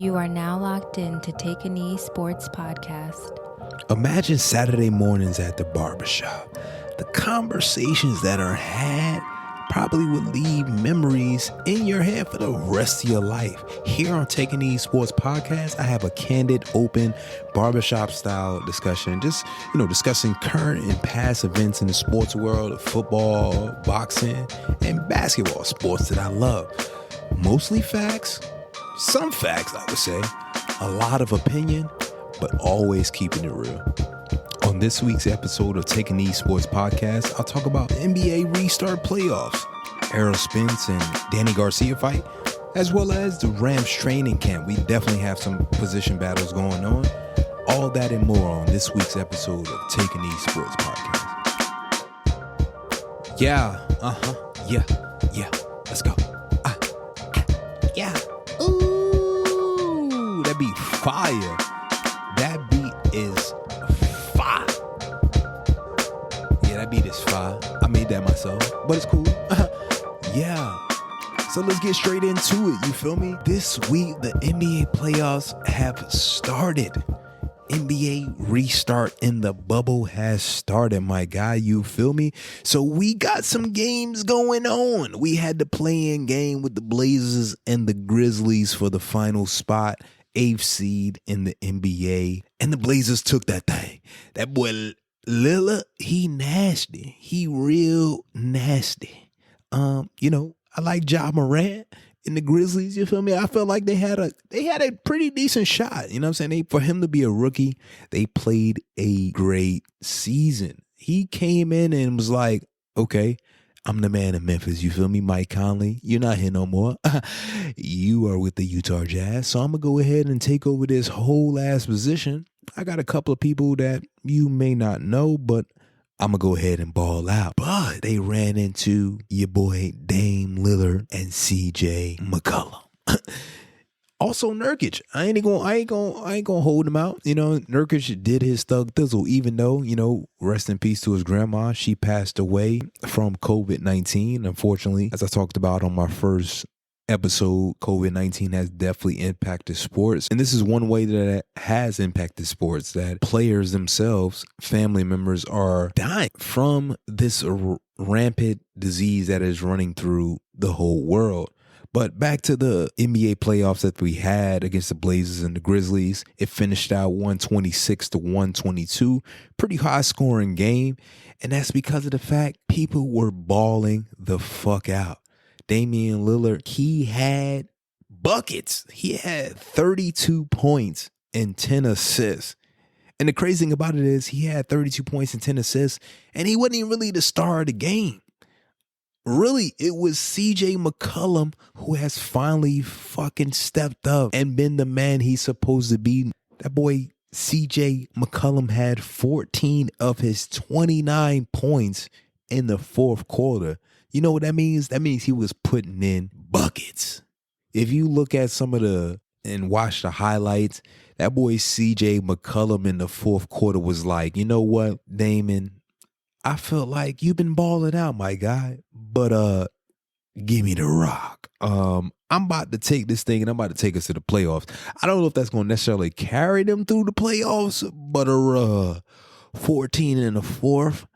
You are now locked in to Take a Knee Sports Podcast. Imagine Saturday mornings at the barbershop. The conversations that are had probably would leave memories in your head for the rest of your life. Here on Takeakneesports Podcast, I have a candid, open, barbershop style discussion. Just, discussing current and past events in the sports world, football, boxing, and basketball, sports that I love. Mostly facts. Some facts, I would say, a lot of opinion, but always keeping it real. On this week's episode of Takeakneesports Podcast, I'll talk about the NBA restart playoffs, Errol Spence and Danny Garcia fight, as well as the Rams training camp. We definitely have some position battles going on. All that and more on this week's episode of Takeakneesports Podcast. Yeah, let's go. Yeah. Ooh, that beat fire. That beat is fire. Yeah, that beat is fire. I made that myself, but it's cool. Yeah. So let's get straight into it. You feel me? This week, the NBA playoffs have started. NBA restart in the bubble has started, my guy. You feel me? So we got some games going on. We had the play-in game with the Blazers and the Grizzlies for the final spot, 8th seed in the NBA. And the Blazers took that thing. That boy Lillard, he nasty. He real nasty. I like Ja Morant. In the Grizzlies, you feel me? I felt like they had a pretty decent shot. You know what I'm saying? For him to be a rookie, they played a great season. He came in and was like, okay, I'm the man in Memphis. You feel me? Mike Conley, you're not here no more. You are with the Utah Jazz. So I'm going to go ahead and take over this whole ass position. I got a couple of people that you may not know, but I'm going to go ahead and ball out. But they ran into your boy Dame Lillard and CJ McCollum. Also Nurkic. I ain't gonna hold him out. Nurkic did his thug thizzle, even though, rest in peace to his grandma. She passed away from COVID-19. Unfortunately, as I talked about on my first episode, COVID-19 has definitely impacted sports. And this is one way that it has impacted sports, that players themselves, family members are dying from this rampant disease that is running through the whole world. But back to the NBA playoffs that we had against the Blazers and the Grizzlies. It finished out 126-122. Pretty high scoring game. And that's because of the fact people were balling the fuck out. Damian Lillard, he had buckets. He had 32 points and 10 assists. And the crazy thing about it is he had 32 points and 10 assists, and he wasn't even really the star of the game. Really, it was CJ McCollum who has finally fucking stepped up and been the man he's supposed to be. That boy CJ McCollum had 14 of his 29 points in the fourth quarter. You know what that means? That means he was putting in buckets. If you look at and watch the highlights, that boy CJ McCollum in the fourth quarter was like, you know what, Damon? I feel like you've been balling out, my guy, but give me the rock. I'm about to take this thing and I'm about to take us to the playoffs. I don't know if that's going to necessarily carry them through the playoffs, but 14 in the fourth,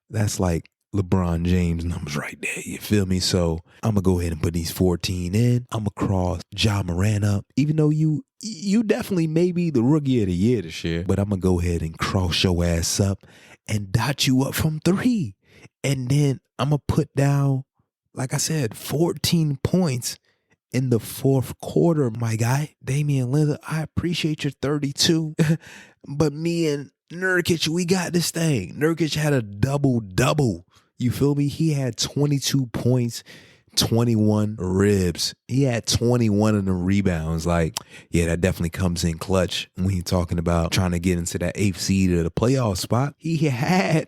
that's like LeBron James numbers right there. You feel me? So I'm going to go ahead and put these 14 in. I'm going to cross Ja Morant up, even though you definitely may be the rookie of the year this year, but I'm going to go ahead and cross your ass up and dot you up from 3. And then I'm going to put down, like I said, 14 points in the fourth quarter, my guy. Damian Lillard, I appreciate your 32, but me and Nurkic, we got this thing. Nurkic had a double-double. You feel me? He had 22 points, 21 ribs. He had 21 of the rebounds. Like, yeah, that definitely comes in clutch when you're talking about trying to get into that 8th seed of the playoff spot. He had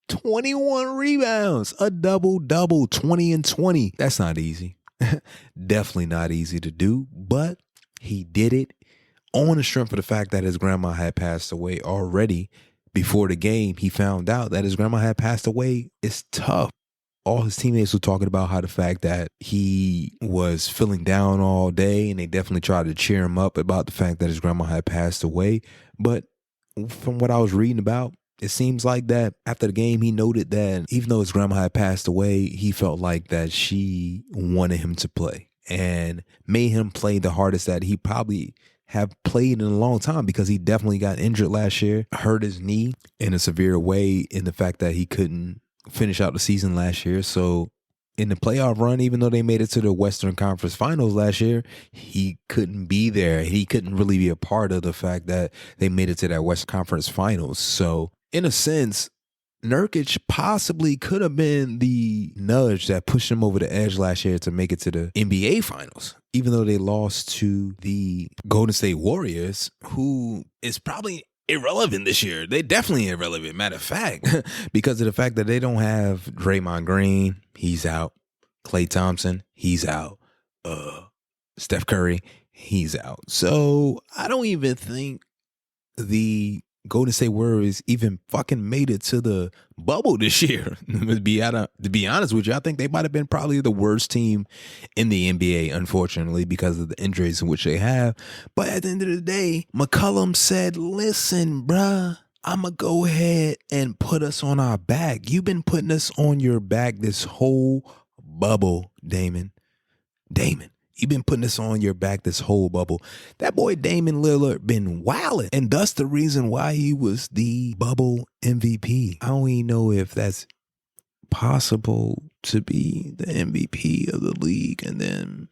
21 rebounds, a double-double, 20 and 20. That's not easy. Definitely not easy to do, but he did it on the strength of the fact that his grandma had passed away already. Before the game, he found out that his grandma had passed away. It's tough. all his teammates were talking about how the fact that he was feeling down all day, and they definitely tried to cheer him up about the fact that his grandma had passed away. But from what I was reading about, it seems like that after the game, he noted that even though his grandma had passed away, he felt like that she wanted him to play and made him play the hardest that he probably have played in a long time, because he definitely got injured last year, hurt his knee in a severe way in the fact that he couldn't finish out the season last year. So in the playoff run, even though they made it to the Western Conference Finals last year, he couldn't be there. He couldn't really be a part of the fact that they made it to that Western Conference Finals. So in a sense, Nurkic possibly could have been the nudge that pushed him over the edge last year to make it to the NBA Finals, even though they lost to the Golden State Warriors, who is probably irrelevant this year. They're definitely irrelevant, matter of fact, because of the fact that they don't have Draymond Green, he's out. Klay Thompson, he's out. Steph Curry, he's out. So I don't even think the Golden State Warriors even fucking made it to the bubble this year. To be honest with you, I think they might have been probably the worst team in the NBA, unfortunately, because of the injuries in which they have. But at the end of the day, McCollum said, listen, bruh, I'm going to go ahead and put us on our back. You've been putting us on your back this whole bubble, Damon. You've been putting this on your back this whole bubble. That boy Damian Lillard been wilding, and that's the reason why he was the bubble MVP. I don't even know if that's possible to be the MVP of the league and then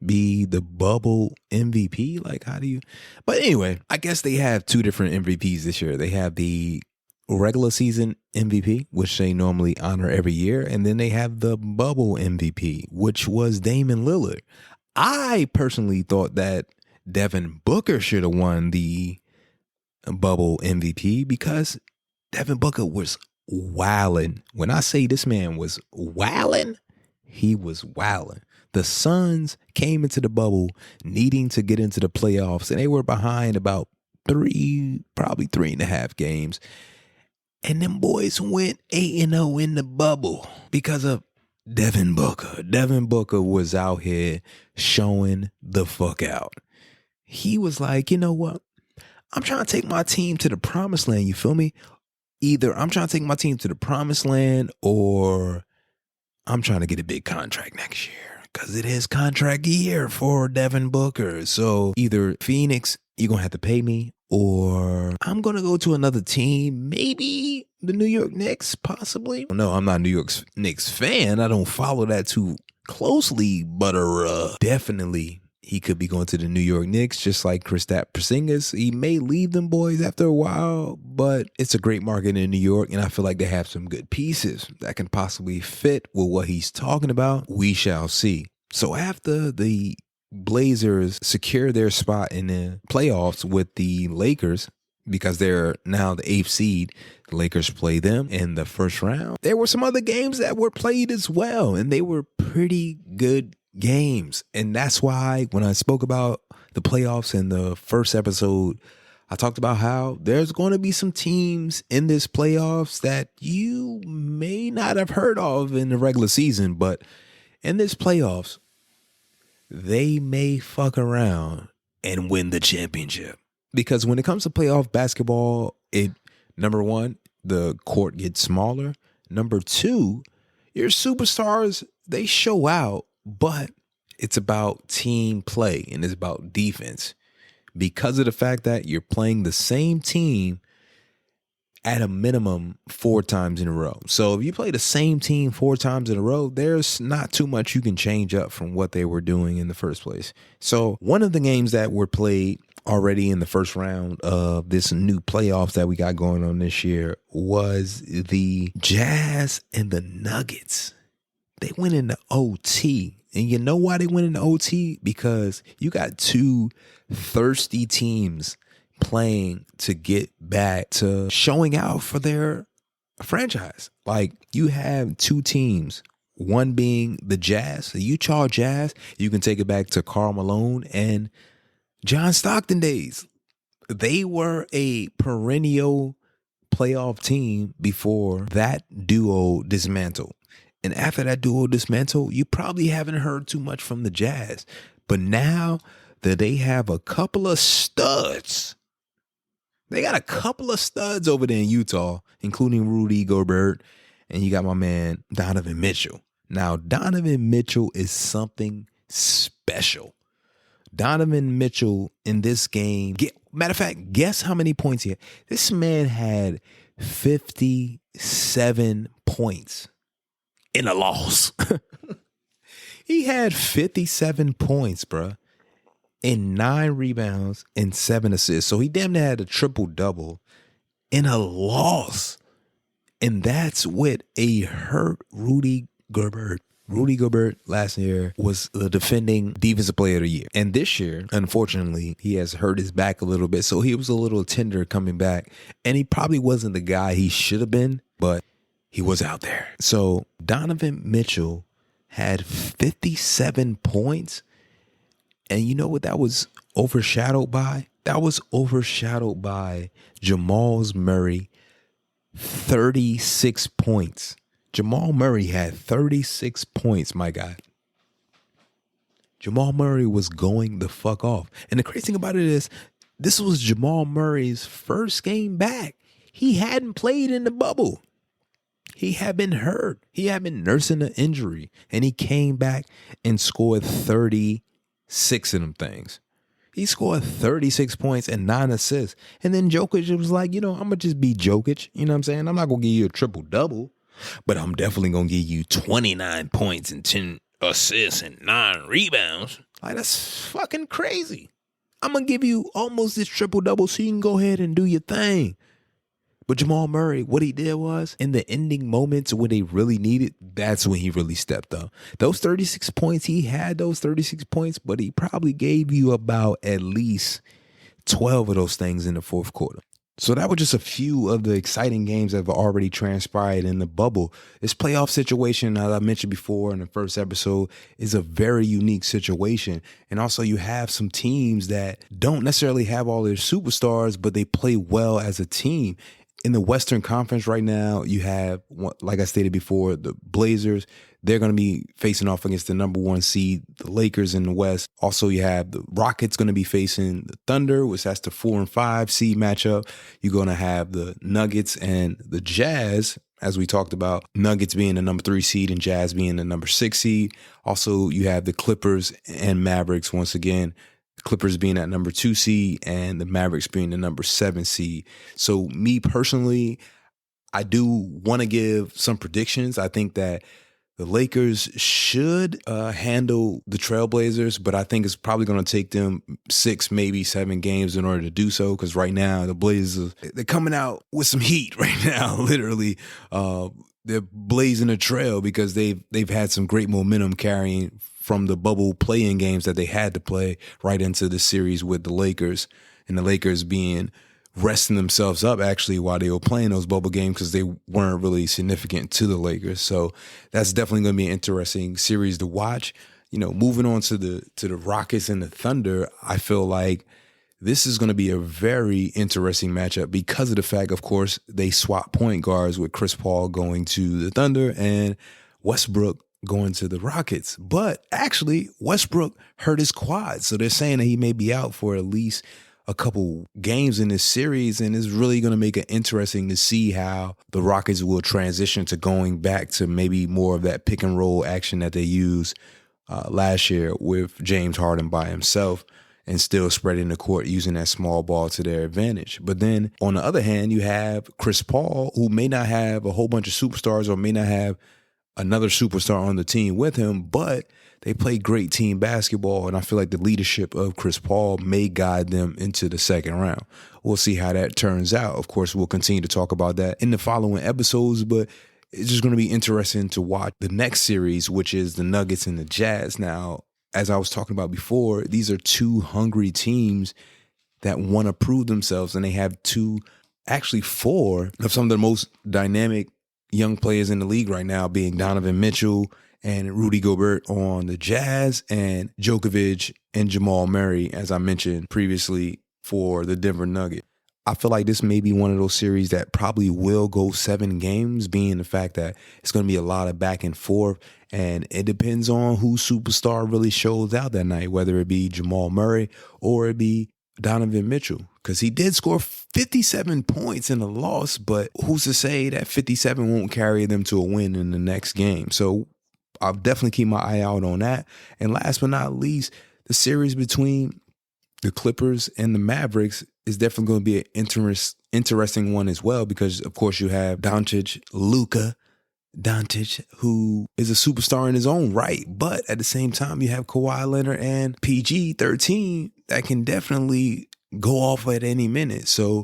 be the bubble MVP. Like, how do you? But anyway, I guess they have two different MVPs this year. They have the regular season MVP, which they normally honor every year, and then they have the bubble MVP, which was Damian Lillard. I personally thought that Devin Booker should have won the bubble MVP because Devin Booker was wilding. When I say this man was wilding, he was wilding. The Suns came into the bubble needing to get into the playoffs, and they were behind about probably 3.5 games. And them boys went 8-0 in the bubble because of Devin Booker. Devin Booker was out here showing the fuck out. He was like, you know what? I'm trying to take my team to the promised land. You feel me? Either I'm trying to take my team to the promised land, or I'm trying to get a big contract next year, because it is contract year for Devin Booker. So either Phoenix, you're going to have to pay me, or I'm going to go to another team, maybe the New York Knicks, possibly. No, I'm not a New York Knicks fan. I don't follow that too closely, but definitely he could be going to the New York Knicks, just like Kristaps Porzingis. He may leave them boys after a while, but it's a great market in New York, and I feel like they have some good pieces that can possibly fit with what he's talking about. We shall see. So after the Blazers secure their spot in the playoffs with the Lakers, because they're now the 8th seed, the Lakers play them in the first round. There were some other games that were played as well, and they were pretty good games. And that's why when I spoke about the playoffs in the first episode, I talked about how there's going to be some teams in this playoffs that you may not have heard of in the regular season, but in this playoffs, they may fuck around and win the championship. Because when it comes to playoff basketball, number one, the court gets smaller. Number two, your superstars, they show out, but it's about team play and it's about defense. Because of the fact that you're playing the same team at a minimum 4 times in a row. So if you play the same team 4 times in a row, there's not too much you can change up from what they were doing in the first place. So one of the games that were played already in the first round of this new playoffs that we got going on this year was the Jazz and the Nuggets. They went into OT. And you know why they went into OT? Because you got 2 thirsty teams playing to get back to showing out for their franchise. Like, you have 2 teams, one being the Jazz, the Utah Jazz. You can take it back to Karl Malone and John Stockton days. They were a perennial playoff team before that duo dismantled. And after that duo dismantle, you probably haven't heard too much from the Jazz. But now that they have a couple of studs, they got a couple of studs over there in Utah, including Rudy Gobert, and you got my man Donovan Mitchell. Now, Donovan Mitchell is something special. Donovan Mitchell in this game, matter of fact, guess how many points he had? This man had 57 points in a loss. He had 57 points, bruh, and 9 rebounds and 7 assists. So he damn near had a triple-double in a loss. And that's with a hurt Rudy Gobert. Rudy Gobert last year was the defending Defensive Player of the Year. And this year, unfortunately, he has hurt his back a little bit. So he was a little tender coming back. And he probably wasn't the guy he should have been, but he was out there. So Donovan Mitchell had 57 points. And you know what that was overshadowed by? That was overshadowed by Jamal Murray, 36 points. Jamal Murray had 36 points, my guy. Jamal Murray was going the fuck off. And the crazy thing about it is, this was Jamal Murray's first game back. He hadn't played in the bubble. He had been hurt. He had been nursing an injury. And he came back and scored 36 of them things. He scored 36 points and 9 assists. And then Jokic was like, I'm going to just be Jokic. You know what I'm saying? I'm not going to give you a triple-double, but I'm definitely going to give you 29 points and 10 assists and 9 rebounds. Like, that's fucking crazy. I'm going to give you almost this triple-double so you can go ahead and do your thing. But Jamal Murray, what he did was, in the ending moments when they really needed, that's when he really stepped up. Those 36 points, he had those 36 points, but he probably gave you about at least 12 of those things in the fourth quarter. So that was just a few of the exciting games that have already transpired in the bubble. This playoff situation, as I mentioned before in the first episode, is a very unique situation. And also you have some teams that don't necessarily have all their superstars, but they play well as a team. In the Western Conference right now, you have, like I stated before, the Blazers. They're going to be facing off against the number 1 seed, the Lakers in the West. Also, you have the Rockets going to be facing the Thunder, which that's the 4 and 5 seed matchup. You're going to have the Nuggets and the Jazz, as we talked about, Nuggets being the number 3 seed and Jazz being the number 6 seed. Also, you have the Clippers and Mavericks once again. Clippers being at number 2 seed and the Mavericks being the number 7 seed. So me personally, I do want to give some predictions. I think that the Lakers should handle the Trailblazers, but I think it's probably going to take them 6, maybe 7 games in order to do so. Because right now the Blazers, they're coming out with some heat right now. Literally, they're blazing a trail because they've had some great momentum carrying from the bubble play-in games that they had to play right into the series with the Lakers, and the Lakers being resting themselves up actually while they were playing those bubble games because they weren't really significant to the Lakers. So that's definitely going to be an interesting series to watch. Moving on to the Rockets and the Thunder, I feel like this is going to be a very interesting matchup because of the fact, of course, they swap point guards with Chris Paul going to the Thunder and Westbrook going to the Rockets. But actually, Westbrook hurt his quad. So they're saying that he may be out for at least a couple games in this series. And it's really going to make it interesting to see how the Rockets will transition to going back to maybe more of that pick and roll action that they used last year with James Harden by himself and still spreading the court using that small ball to their advantage. But then on the other hand, you have Chris Paul, who may not have a whole bunch of superstars or may not have another superstar on the team with him, but they play great team basketball, and I feel like the leadership of Chris Paul may guide them into the second round. We'll see how that turns out. Of course, we'll continue to talk about that in the following episodes, but it's just going to be interesting to watch the next series, which is the Nuggets and the Jazz. Now, as I was talking about before, these are 2 hungry teams that want to prove themselves, and they have 4 of some of the most dynamic young players in the league right now, being Donovan Mitchell and Rudy Gobert on the Jazz, and Djokovic and Jamal Murray, as I mentioned previously, for the Denver Nuggets. I feel like this may be one of those series that probably will go 7 games, being the fact that it's going to be a lot of back and forth. And it depends on who superstar really shows out that night, whether it be Jamal Murray or it be Donovan Mitchell, because he did score 57 points in the loss, but who's to say that 57 won't carry them to a win in the next game? So I'll definitely keep my eye out on that. And last but not least, the series between the Clippers and the Mavericks is definitely going to be an interesting one as well, because of course you have Luka Doncic, who is a superstar in his own right, but at the same time you have Kawhi Leonard and PG-13 that can definitely go off at any minute. So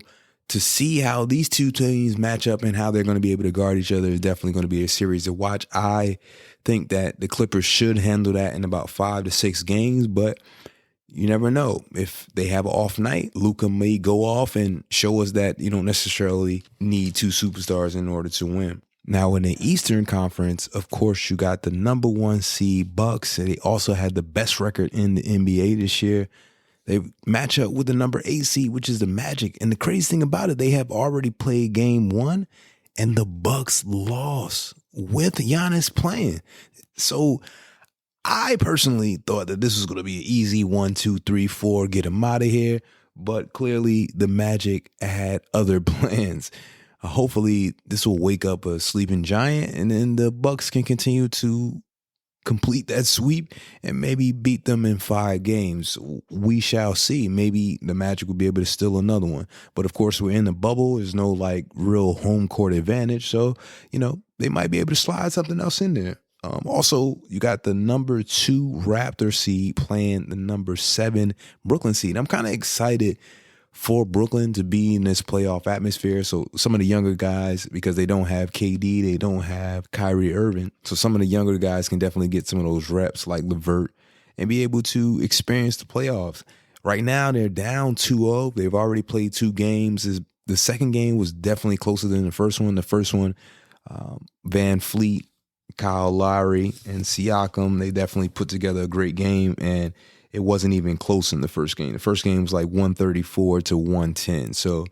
to see how these two teams match up and how they're going to be able to guard each other is definitely going to be a series to watch. I think that the Clippers should handle that in about 5 to 6 games, but you never know. If they have an off night, Luka may go off and show us that you don't necessarily need 2 superstars in order to win. Now, in the Eastern Conference, of course, you got the number 1 seed Bucks. They also had the best record in the NBA this year. They match up with the number 8 seed, which is the Magic. And the crazy thing about it, they have already played game 1, and the Bucks lost with Giannis playing. So I personally thought that this was going to be an easy 1, 2, 3, 4, get them out of here. But clearly, the Magic had other plans. Hopefully, this will wake up a sleeping giant, and then the Bucks can continue to complete that sweep and maybe beat them in 5 games. We shall see. Maybe the Magic will be able to steal another one. But of course, we're in the bubble. There's no like real home court advantage. So, they might be able to slide something else in there. Also, you got the number 2 Raptor seed playing the number 7 Brooklyn seed. I'm kind of excited for Brooklyn to be in this playoff atmosphere. So some of the younger guys, because they don't have KD, they don't have Kyrie Irving. So some of the younger guys can definitely get some of those reps like LeVert and be able to experience the playoffs. Right now, they're down 2-0. They've already played 2 games. The second game was definitely closer than the first one. The first one, Van Fleet, Kyle Lowry, and Siakam, they definitely put together a great game, and it wasn't even close in the first game. The first game was like 134 to 110. So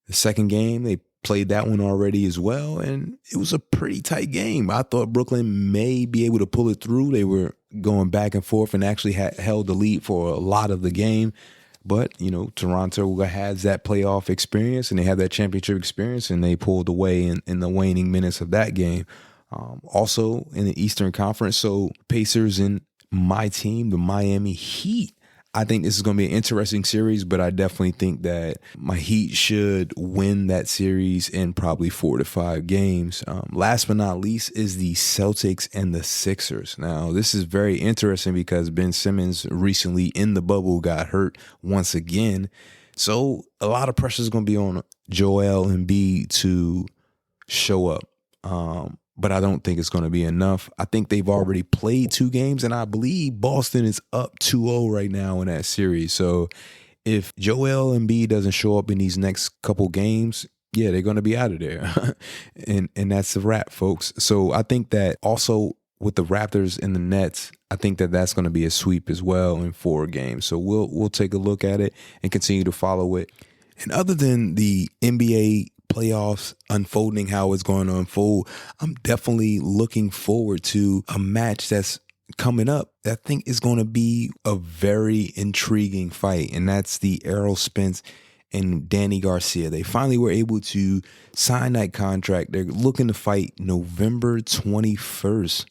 the second game, they played that one already as well, and it was a pretty tight game. I thought Brooklyn may be able to pull it through. They were going back and forth and actually held the lead for a lot of the game. But, Toronto has that playoff experience, and they have that championship experience, and they pulled away in the waning minutes of that game. Also in the Eastern Conference, so Pacers and my team, the Miami Heat. I think this is going to be an interesting series, but I definitely think that my Heat should win that series in probably 4 to 5 games. Last but not least is the Celtics and the Sixers. Now, this is very interesting because Ben Simmons recently in the bubble got hurt once again. So a lot of pressure is going to be on Joel Embiid to show up. But I don't think it's going to be enough. I think they've already played 2 games, and I believe Boston is up 2-0 right now in that series. So if Joel Embiid doesn't show up in these next couple games, yeah, they're going to be out of there. and that's a wrap, folks. So I think that also with the Raptors and the Nets, I think that that's going to be a sweep as well in 4 games. So we'll take a look at it and continue to follow it. And other than the NBA playoffs unfolding how it's going to unfold, I'm definitely looking forward to a match that's coming up that I think is going to be a very intriguing fight, and that's the Errol Spence and Danny Garcia. They finally were able to sign that contract. They're looking to fight November 21st.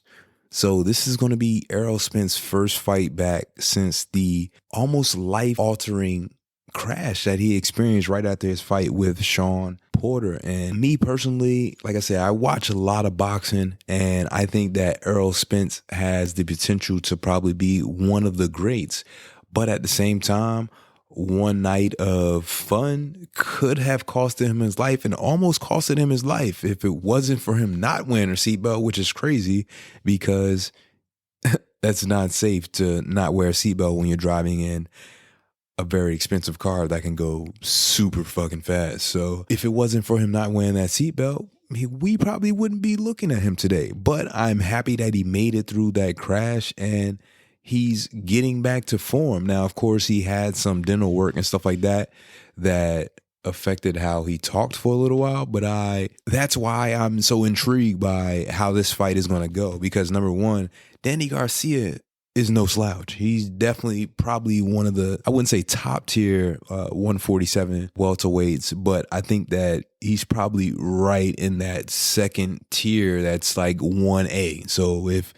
So this is going to be Errol Spence's first fight back since the almost life-altering crash that he experienced right after his fight with Sean Porter. And me personally, like I said, I watch a lot of boxing, and I think that Errol Spence has the potential to probably be one of the greats. But at the same time, one night of fun could have costed him his life, and almost costed him his life if it wasn't for him not wearing a seatbelt, which is crazy because that's not safe to not wear a seatbelt when you're driving in a very expensive car that can go super fucking fast. So if it wasn't for him not wearing that seatbelt, we probably wouldn't be looking at him today. But I'm happy that he made it through that crash and he's getting back to form. Now, of course, he had some dental work and stuff like that affected how he talked for a little while, but that's why I'm so intrigued by how this fight is going to go, because number one, Danny Garcia is no slouch. He's definitely probably one of the, I wouldn't say top tier 147 welterweights, but I think that he's probably right in that second tier that's like 1A. So if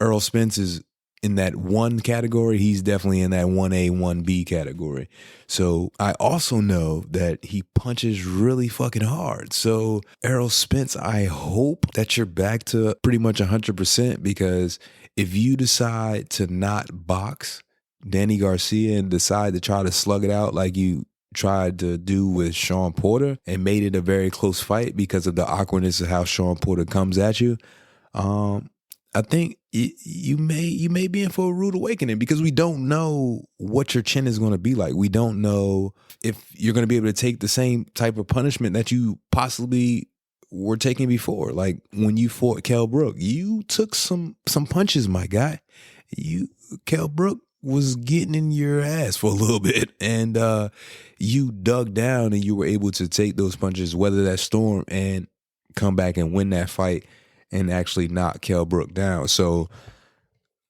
Errol Spence is in that one category, he's definitely in that 1A, 1B category. So I also know that he punches really fucking hard. So Errol Spence, I hope that you're back to pretty much 100%, because if you decide to not box Danny Garcia and decide to try to slug it out like you tried to do with Sean Porter and made it a very close fight because of the awkwardness of how Sean Porter comes at you, I think you may be in for a rude awakening, because we don't know what your chin is going to be like. We don't know if you're going to be able to take the same type of punishment that you possibly were taking before. Like when you fought Kell Brook, you took some punches, my guy. Kell Brook was getting in your ass for a little bit, and you dug down and you were able to take those punches, weather that storm, and come back and win that fight and actually knock Kell Brook down. So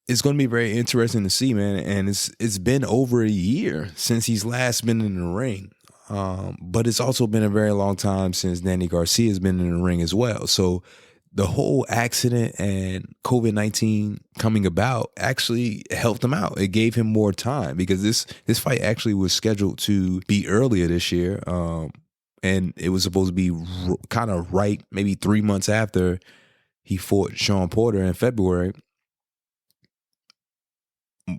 it's going to be very interesting to see, man. And it's been over a year since he's last been in the ring. But it's also been a very long time since Danny Garcia has been in the ring as well. So the whole accident and COVID-19 coming about actually helped him out. It gave him more time, because this fight actually was scheduled to be earlier this year. And it was supposed to be kind of right, maybe 3 months after he fought Sean Porter in February.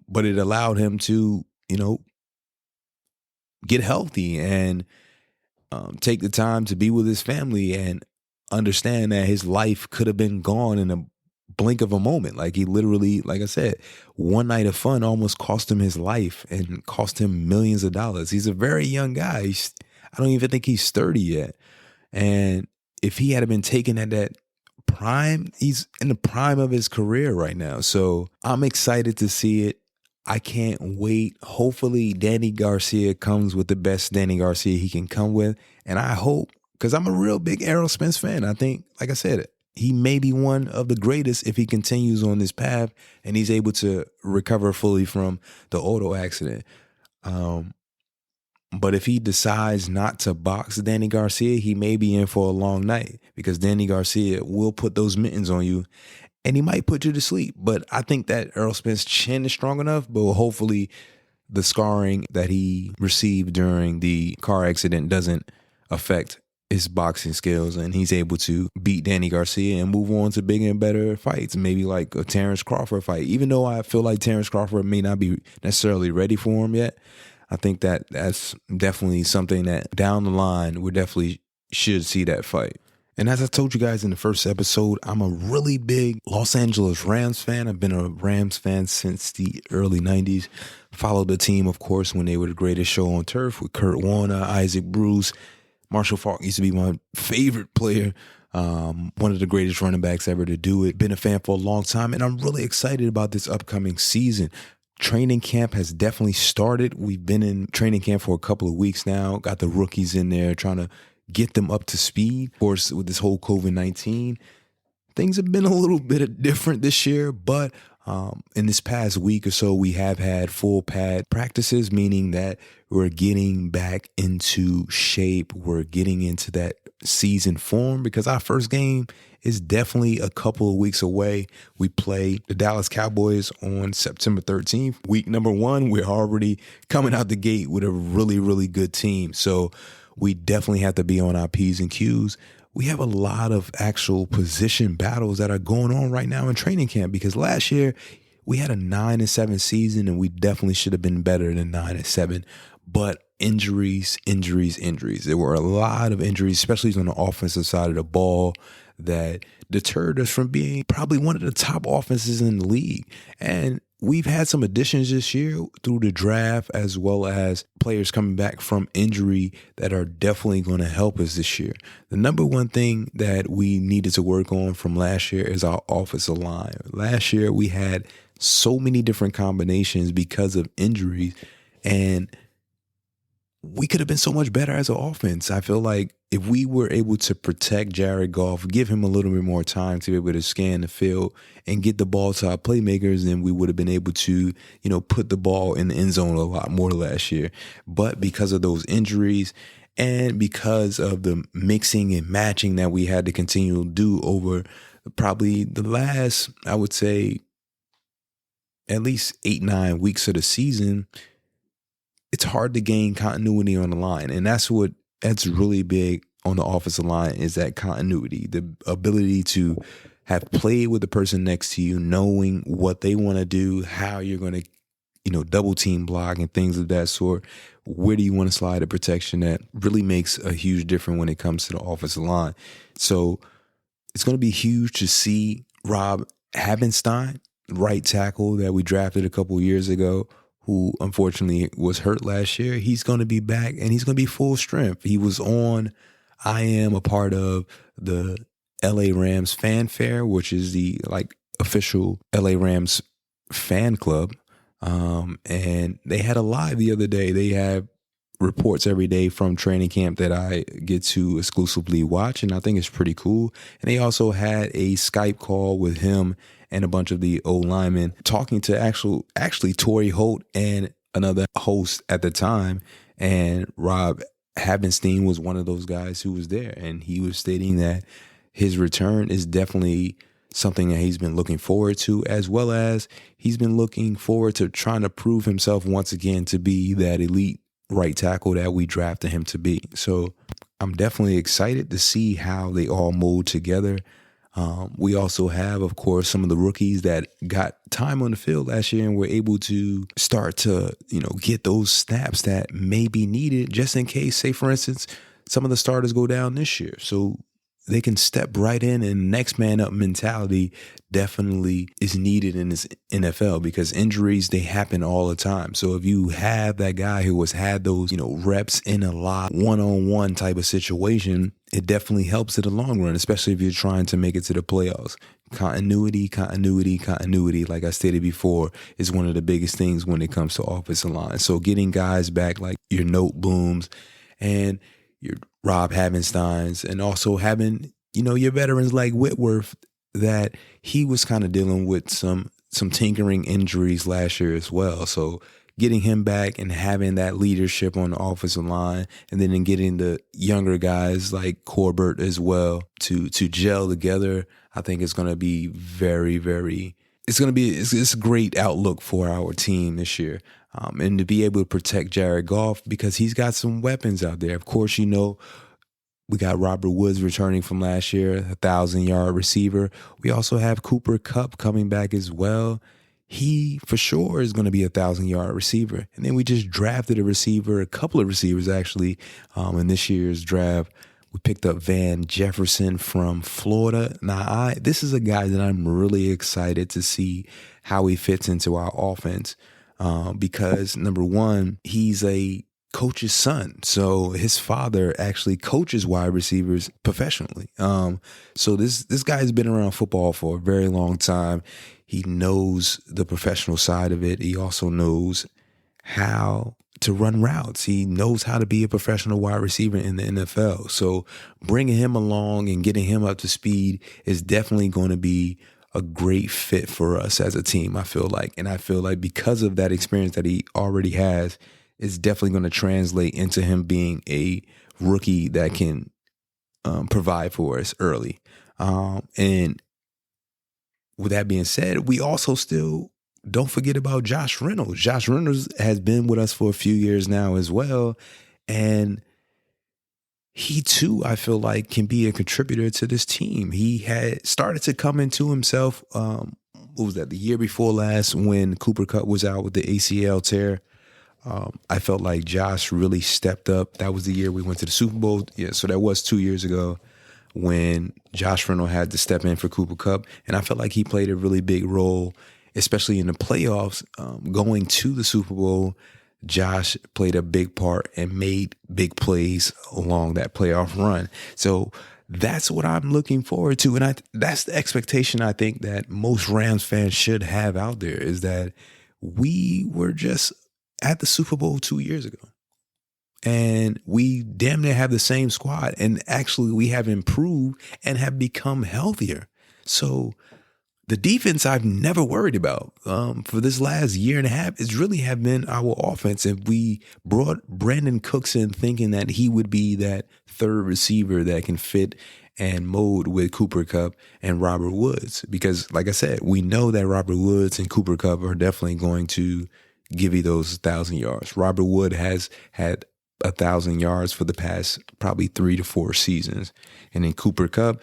But it allowed him to, get healthy and take the time to be with his family and understand that his life could have been gone in a blink of a moment. Like he literally, like I said, one night of fun almost cost him his life and cost him millions of dollars. He's a very young guy. I don't even think he's 30 yet. And if he had been taken at that prime, he's in the prime of his career right now. So I'm excited to see it. I can't wait. Hopefully Danny Garcia comes with the best Danny Garcia he can come with. And I hope, because I'm a real big Errol Spence fan. I think, like I said, he may be one of the greatest if he continues on this path and he's able to recover fully from the auto accident. But if he decides not to box Danny Garcia, he may be in for a long night, because Danny Garcia will put those mittens on you and he might put you to sleep. But I think that Errol Spence's chin is strong enough, but hopefully the scarring that he received during the car accident doesn't affect his boxing skills, and he's able to beat Danny Garcia and move on to bigger and better fights, maybe like a Terrence Crawford fight. Even though I feel like Terrence Crawford may not be necessarily ready for him yet, I think that that's definitely something that down the line we definitely should see that fight. And as I told you guys in the first episode, I'm a really big Los Angeles Rams fan. I've been a Rams fan since the early 90s. Followed the team, of course, when they were the greatest show on turf with Kurt Warner, Isaac Bruce. Marshall Faulk used to be my favorite player. One of the greatest running backs ever to do it. Been a fan for a long time, and I'm really excited about this upcoming season. Training camp has definitely started. We've been in training camp for a couple of weeks now. Got the rookies in there trying to get them up to speed. Of course, with this whole COVID-19, things have been a little bit different this year, but in this past week or so, we have had full pad practices, meaning that we're getting back into shape. We're getting into that season form, because our first game is definitely a couple of weeks away. We play the Dallas Cowboys on September 13th. Week number 1, we're already coming out the gate with a really, really good team. So we definitely have to be on our P's and Q's. We have a lot of actual position battles that are going on right now in training camp, because last year we had a 9-7 season and we definitely should have been better than 9-7. But injuries. There were a lot of injuries, especially on the offensive side of the ball, that deterred us from being probably one of the top offenses in the league. And we've had some additions this year through the draft, as well as players coming back from injury that are definitely going to help us this year. The number one thing that we needed to work on from last year is our offensive line. Last year, we had so many different combinations because of injuries, and we could have been so much better as an offense. I feel like if we were able to protect Jared Goff, give him a little bit more time to be able to scan the field and get the ball to our playmakers, then we would have been able to, put the ball in the end zone a lot more last year. But because of those injuries and because of the mixing and matching that we had to continue to do over probably the last, I would say, at least 8-9 weeks of the season, it's hard to gain continuity on the line. And that's really big on the offensive line, is that continuity, the ability to have played with the person next to you, knowing what they want to do, how you're going to, double team block and things of that sort. Where do you want to slide the protection at? Really makes a huge difference when it comes to the offensive line. So it's going to be huge to see Rob Havenstein, right tackle that we drafted a couple years ago, who unfortunately was hurt last year. He's going to be back and he's going to be full strength. He was I am a part of the LA Rams fanfare, which is the official LA Rams fan club. And they had a live the other day. They have reports every day from training camp that I get to exclusively watch, and I think it's pretty cool. And they also had a Skype call with him and a bunch of the O-linemen talking to actually Torrey Holt and another host at the time. And Rob Havenstein was one of those guys who was there, and he was stating that his return is definitely something that he's been looking forward to, as well as he's been looking forward to trying to prove himself once again to be that elite right tackle that we drafted him to be. So I'm definitely excited to see how they all mold together. We also have, of course, some of the rookies that got time on the field last year and were able to start to, get those snaps that may be needed just in case, say, for instance, some of the starters go down this year. So they can step right in, and next man up mentality definitely is needed in this NFL, because injuries, they happen all the time. So if you have that guy who has had those, reps in a lot, one-on-one type of situation, it definitely helps in the long run, especially if you're trying to make it to the playoffs. Continuity, like I stated before, is one of the biggest things when it comes to offensive line. So getting guys back like your Note Booms and your Rob Havensteins, and also having, your veterans like Whitworth, that he was kind of dealing with some tinkering injuries last year as well. So getting him back and having that leadership on the offensive line, and then getting the younger guys like Corbett as well to gel together, I think it's going to be very, very, it's a great outlook for our team this year. And to be able to protect Jared Goff, because he's got some weapons out there. Of course, we got Robert Woods returning from last year, 1,000-yard receiver. We also have Cooper Kupp coming back as well. He for sure is going to be a 1,000-yard receiver. And then we just drafted a couple of receivers actually, in this year's draft. We picked up Van Jefferson from Florida. Now, this is a guy that I'm really excited to see how he fits into our offense. Because number one, he's a coach's son. So his father actually coaches wide receivers professionally. So this guy's been around football for a very long time. He knows the professional side of it. He also knows how to run routes. He knows how to be a professional wide receiver in the NFL. So bringing him along and getting him up to speed is definitely going to be a great fit for us as a team, I feel like. And I feel like because of that experience that he already has, it's definitely going to translate into him being a rookie that can provide for us early. And with that being said, we also still don't forget about Josh Reynolds. Josh Reynolds has been with us for a few years now as well. And he too, I feel like, can be a contributor to this team. He had started to come into himself. What was that? The year before last, when Cooper Kupp was out with the ACL tear. I felt like Josh really stepped up. That was the year we went to the Super Bowl. Yeah, so that was 2 years ago when Josh Reynolds had to step in for Cooper Kupp. And I felt like he played a really big role, especially in the playoffs. Going to the Super Bowl, Josh played a big part and made big plays along that playoff run. So that's what I'm looking forward to. And that's the expectation I think that most Rams fans should have out there, is that we were just at the Super Bowl 2 years ago. And we damn near have the same squad. And actually, we have improved and have become healthier. So the defense I've never worried about for this last year and a half is really have been our offense. And we brought Brandon Cooks in thinking that he would be that third receiver that can fit and mold with Cooper Kupp and Robert Woods. Because like I said, we know that Robert Woods and Cooper Kupp are definitely going to give you those 1,000 yards. Robert Wood has had 1,000 yards for the past probably 3 to 4 seasons. And then Cooper Kupp,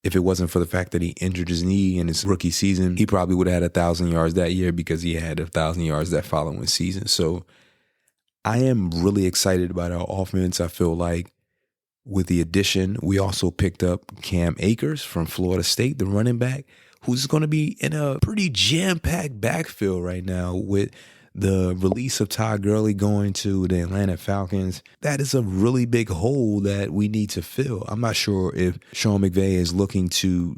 if it wasn't for the fact that he injured his knee in his rookie season, he probably would have had 1,000 yards that year because he had 1,000 yards that following season. So I am really excited about our offense. I feel like with the addition, we also picked up Cam Akers from Florida State, the running back, who's going to be in a pretty jam-packed backfield right now with the release of Todd Gurley going to the Atlanta Falcons. That is a really big hole that we need to fill. I'm not sure if Sean McVay is looking to,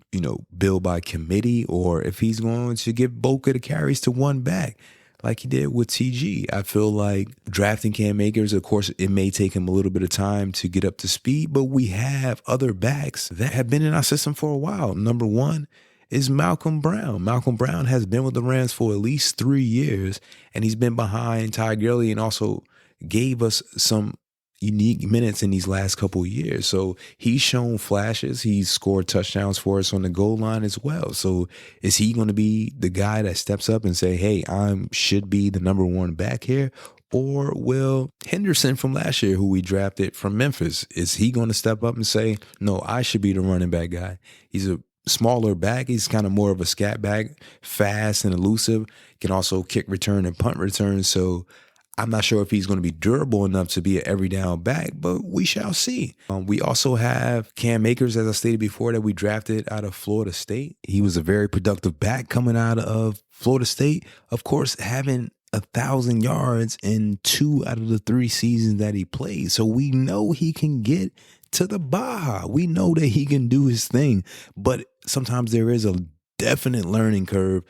build by committee or if he's going to give bulk of the carries to one back like he did with TG. I feel like drafting Cam Akers, of course, it may take him a little bit of time to get up to speed, but we have other backs that have been in our system for a while. Number one is Malcolm Brown. Malcolm Brown has been with the Rams for at least 3 years, and he's been behind Ty Gurley and also gave us some unique minutes in these last couple of years. So he's shown flashes. He's scored touchdowns for us on the goal line as well. So is he going to be the guy that steps up and say, hey, I should be the number one back here? Or will Henderson from last year, who we drafted from Memphis, is he going to step up and say, no, I should be the running back guy? He's a smaller back. He's kind of more of a scat back, fast and elusive, can also kick return and punt return. So I'm not sure if he's going to be durable enough to be an every down back, but we shall see. We also have Cam Akers, as I stated before, that we drafted out of Florida State. He was a very productive back coming out of Florida State. Of course, having 1,000 yards in 2 out of the 3 seasons that he played. So we know he can get to the Baja. We know that he can do his thing, but sometimes there is a definite learning curve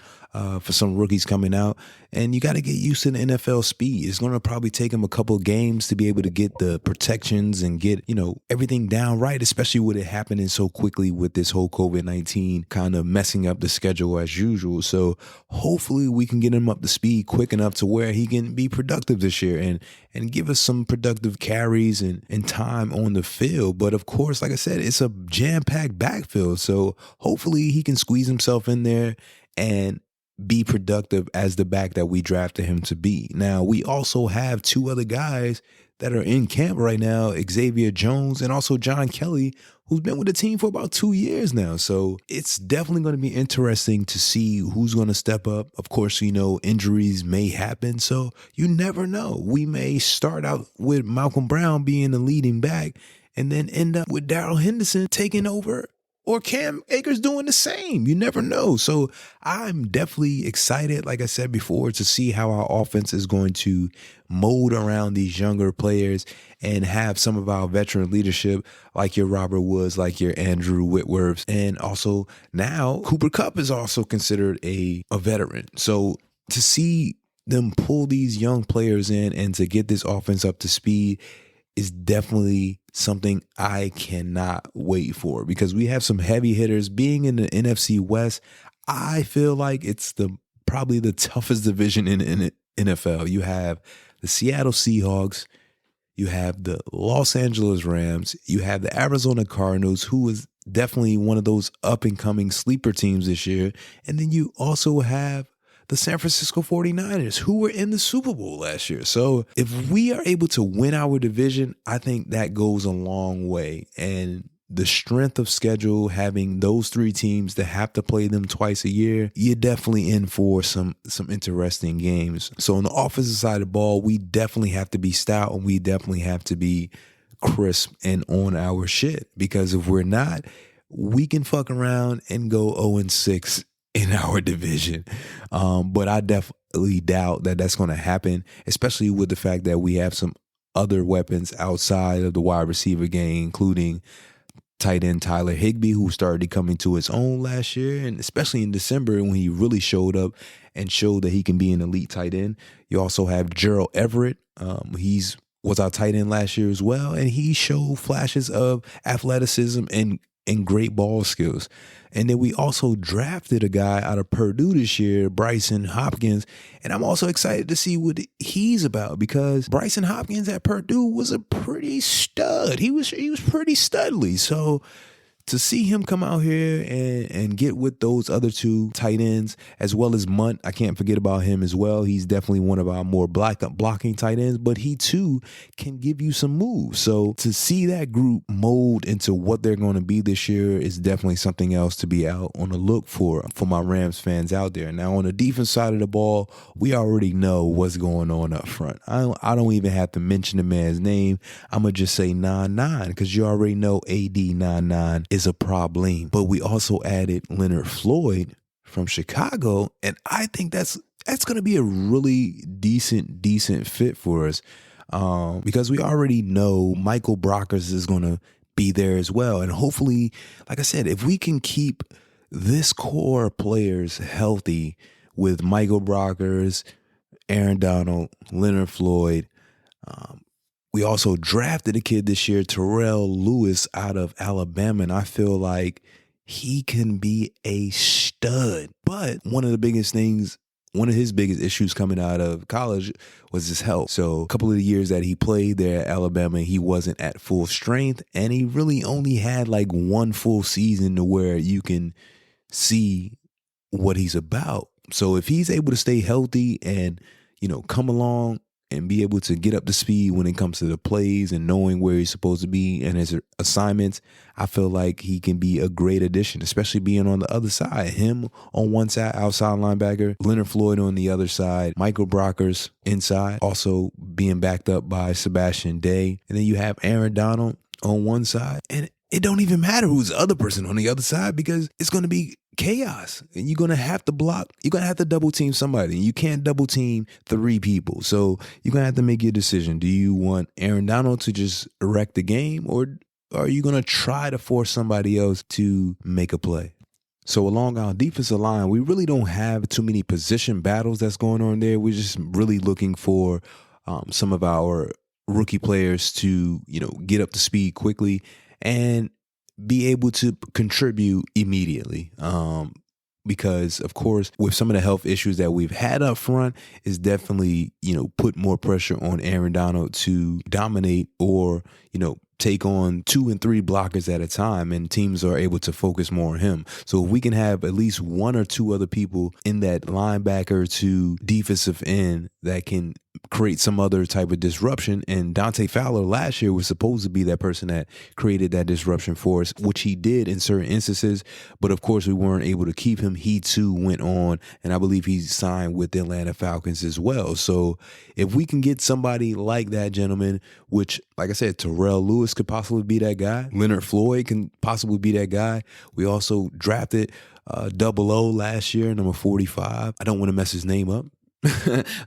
for some rookies coming out, and you got to get used to the NFL speed. It's going to probably take him a couple of games to be able to get the protections and get, everything down right, especially with it happening so quickly with this whole COVID-19 kind of messing up the schedule as usual. So hopefully we can get him up to speed quick enough to where he can be productive this year and give us some productive carries and time on the field. But of course, like I said, it's a jam-packed backfield. So hopefully he can squeeze himself in there and be productive as the back that we drafted him to be. Now, we also have 2 other guys that are in camp right now, Xavier Jones and also John Kelly, who's been with the team for about 2 years now. So it's definitely going to be interesting to see who's going to step up. Of course, injuries may happen, so you never know. We may start out with Malcolm Brown being the leading back and then end up with Darrell Henderson taking over, or Cam Akers doing the same. You never know. So I'm definitely excited, like I said before, to see how our offense is going to mold around these younger players and have some of our veteran leadership, like your Robert Woods, like your Andrew Whitworth. And also now Cooper Kupp is also considered a veteran. So to see them pull these young players in and to get this offense up to speed is definitely something I cannot wait for, because we have some heavy hitters. Being in the NFC West, I feel like it's probably the toughest division in the NFL. You have the Seattle Seahawks, you have the Los Angeles Rams, you have the Arizona Cardinals, who is definitely one of those up-and-coming sleeper teams this year, and then you also have the San Francisco 49ers, who were in the Super Bowl last year. So if we are able to win our division, I think that goes a long way. And the strength of schedule, having those 3 teams that have to play them twice a year, you're definitely in for some interesting games. So on the offensive side of the ball, we definitely have to be stout and we definitely have to be crisp and on our shit, because if we're not, we can fuck around and go 0-6 in our division. But I definitely doubt that that's going to happen, especially with the fact that we have some other weapons outside of the wide receiver game, including tight end Tyler Higbee, who started coming to his own last year, and especially in December when he really showed up and showed that he can be an elite tight end. You also have Gerald Everett. He's was our tight end last year as well, and he showed flashes of athleticism and great ball skills. And then we also drafted a guy out of Purdue this year, Bryson Hopkins, and I'm also excited to see what he's about, because Bryson Hopkins at Purdue was a pretty stud. He was pretty studly. So to see him come out here and get with those other two tight ends, as well as Munt, I can't forget about him as well. He's definitely one of our more blocking tight ends, but he too can give you some moves. So to see that group mold into what they're going to be this year is definitely something else to be out on the look for my Rams fans out there. Now, on the defense side of the ball, we already know what's going on up front. I don't even have to mention the man's name. I'm going to just say 9-9, because you already know AD 9-9 is a problem. But we also added Leonard Floyd from Chicago, and I think that's going to be a really decent fit for us, because we already know Michael Brockers is going to be there as well. And hopefully, like I said, if we can keep this core of players healthy with Michael Brockers, Aaron Donald, Leonard Floyd, we also drafted a kid this year, Terrell Lewis, out of Alabama, and I feel like he can be a stud. But one of his biggest issues coming out of college was his health. So a couple of the years that he played there at Alabama, he wasn't at full strength, and he really only had like one full season to where you can see what he's about. So if he's able to stay healthy and, come along and be able to get up to speed when it comes to the plays and knowing where he's supposed to be and his assignments, I feel like he can be a great addition, especially being on the other side. Him on one side, outside linebacker, Leonard Floyd on the other side, Michael Brockers inside, also being backed up by Sebastian Day. And then you have Aaron Donald on one side. And it don't even matter who's the other person on the other side, because it's going to be chaos, and you're going to have to block. You're going to have to double team somebody. You can't double team three people. So you're going to have to make your decision. Do you want Aaron Donald to just wreck the game, or are you going to try to force somebody else to make a play? So along our defensive line, we really don't have too many position battles that's going on there. We're just really looking for some of our rookie players to, get up to speed quickly and be able to contribute immediately. Because, of course, with some of the health issues that we've had up front, is definitely, put more pressure on Aaron Donald to dominate or, take on 2 and 3 blockers at a time, and teams are able to focus more on him. So if we can have at least 1 or 2 other people in that linebacker to defensive end that can create some other type of disruption, and Dante Fowler last year was supposed to be that person that created that disruption for us, which he did in certain instances, but of course we weren't able to keep him. He too went on, and I believe he's signed with the Atlanta Falcons as well. So if we can get somebody like that, gentlemen, which, like I said, Terrell Lewis could possibly be that guy, Leonard Floyd can possibly be that guy. We also drafted 00 last year, number 45. I don't want to mess his name up,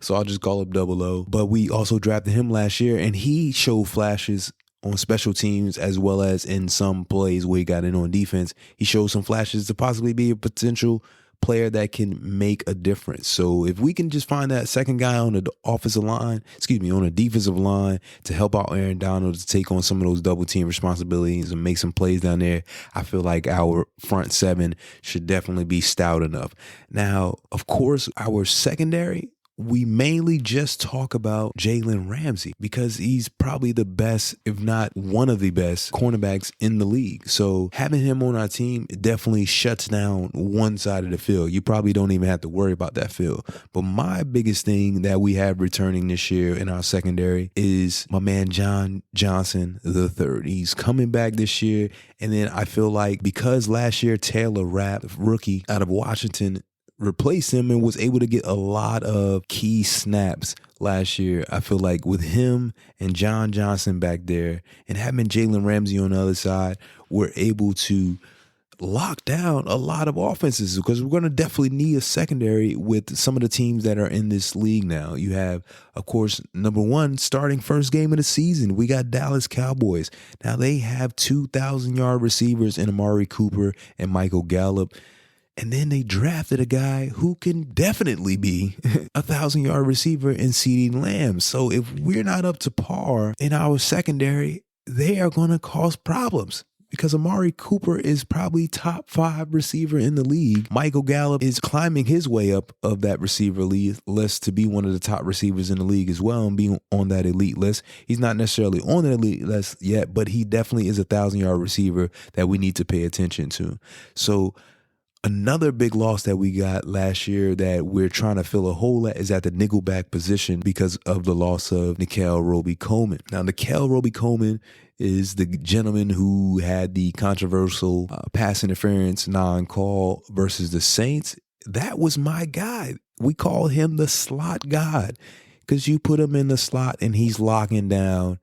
so I'll just call him 00. But we also drafted him last year, and he showed flashes on special teams as well as in some plays where he got in on defense. He showed some flashes to possibly be a potential player that can make a difference. So if we can just find that second guy on the on the defensive line to help out Aaron Donald to take on some of those double team responsibilities and make some plays down there, I feel like our front seven should definitely be stout enough. Now, of course, our secondary, we mainly just talk about Jalen Ramsey because he's probably the best, if not one of the best cornerbacks in the league. So having him on our team definitely shuts down one side of the field. You probably don't even have to worry about that field. But my biggest thing that we have returning this year in our secondary is my man John Johnson III. He's coming back this year. And then I feel like because last year Taylor Rapp, rookie out of Washington, replaced him and was able to get a lot of key snaps last year, I feel like with him and John Johnson back there and having Jalen Ramsey on the other side, we're able to lock down a lot of offenses because we're going to definitely need a secondary with some of the teams that are in this league now. You have, of course, number one, starting first game of the season, we got Dallas Cowboys. Now they have 2,000-yard receivers in Amari Cooper and Michael Gallup. And then they drafted a guy who can definitely be 1,000-yard receiver in CeeDee Lamb. So if we're not up to par in our secondary, they are going to cause problems. Because Amari Cooper is probably top 5 receiver in the league. Michael Gallup is climbing his way up of that receiver list to be one of the top receivers in the league as well and being on that elite list. He's not necessarily on the elite list yet, but he definitely is a 1,000-yard receiver that we need to pay attention to. So another big loss that we got last year that we're trying to fill a hole at is at the nickelback position because of the loss of Nickell Robey-Coleman. Now, Nickell Robey-Coleman is the gentleman who had the controversial pass interference non-call versus the Saints. That was my guy. We call him the slot god because you put him in the slot and he's locking down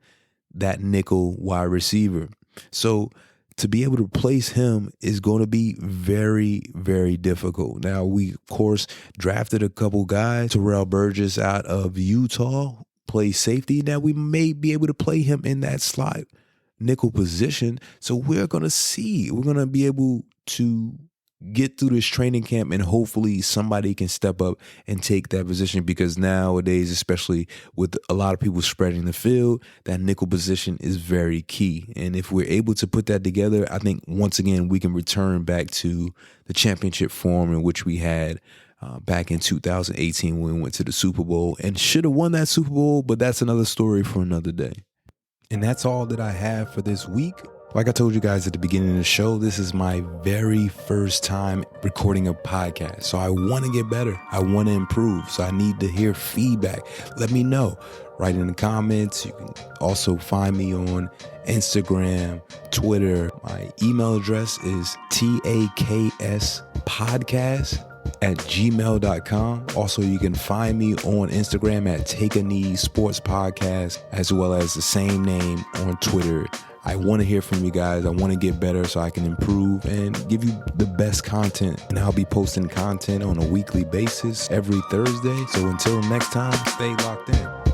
that nickel wide receiver. So to be able to replace him is going to be very, very difficult. Now, we, of course, drafted a couple guys. Terrell Burgess out of Utah plays safety. Now, we may be able to play him in that slot nickel position. So we're going to see. We're going to be able to get through this training camp and hopefully somebody can step up and take that position because nowadays, especially with a lot of people spreading the field, that nickel position is very key. And if we're able to put that together, I think once again, we can return back to the championship form in which we had back in 2018 when we went to the Super Bowl and should have won that Super Bowl, but that's another story for another day. And that's all that I have for this week. Like I told you guys at the beginning of the show, this is my very first time recording a podcast. So I want to get better. I want to improve. So I need to hear feedback. Let me know. Write in the comments. You can also find me on Instagram, Twitter. My email address is takeakneespodcast@gmail.com. Also, you can find me on Instagram at Takeakneesportspodcast, as well as the same name on Twitter. I want to hear from you guys. I want to get better so I can improve and give you the best content. And I'll be posting content on a weekly basis every Thursday. So until next time, stay locked in.